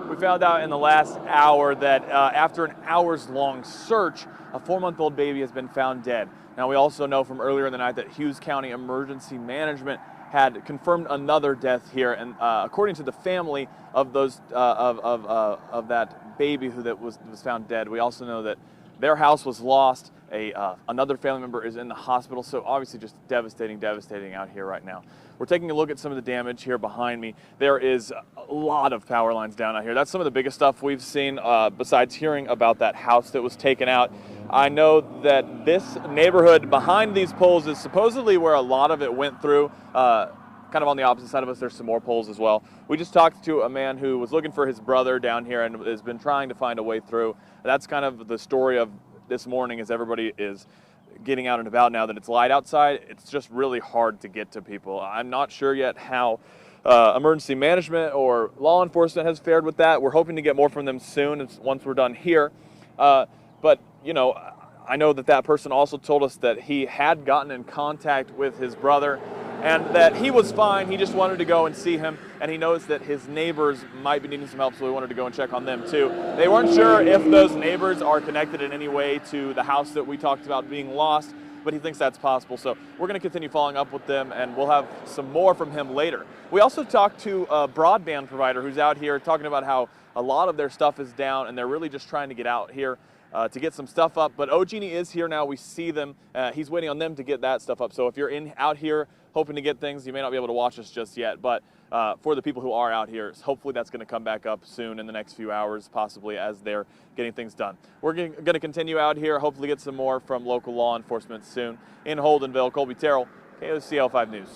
We found out in the last hour that after an hours-long search, a 4-month-old baby has been found dead. Now, we also know from earlier in the night that Hughes County Emergency Management had confirmed another death here, and according to the family of those of that baby that was found dead, we also know that their house was lost. Another family member is in the hospital, so obviously just devastating out here right now. We're taking a look at some of the damage here behind me. There is a lot of power lines down out here. That's some of the biggest stuff we've seen besides hearing about that house that was taken out. I know that this neighborhood behind these poles is supposedly where a lot of it went through. Kind of on the opposite side of us, there's some more poles as well. We just talked to a man who was looking for his brother down here and has been trying to find a way through. That's kind of the story of this morning, as everybody is getting out and about now that it's light outside. It's just really hard to get to people. I'm not sure yet how emergency management or law enforcement has fared with that. We're hoping to get more from them soon once we're done here. But, you know, I know that person also told us that he had gotten in contact with his brother and that he was fine. He just wanted to go and see him, and he knows that his neighbors might be needing some help, so we wanted to go and check on them too. They weren't sure if those neighbors are connected in any way to the house that we talked about being lost, but he thinks that's possible. So we're going to continue following up with them, and we'll have some more from him later. We also talked to a broadband provider who's out here talking about how a lot of their stuff is down, and they're really just trying to get out here to get some stuff up. But Ogenie is here now. We see them. He's waiting on them to get that stuff up. So if you're out here hoping to get things, you may not be able to watch us just yet. But for the people who are out here, hopefully that's going to come back up soon in the next few hours, possibly as they're getting things done. We're going to continue out here, hopefully get some more from local law enforcement soon. In Holdenville, Colby Terrell, KOCL 5 News.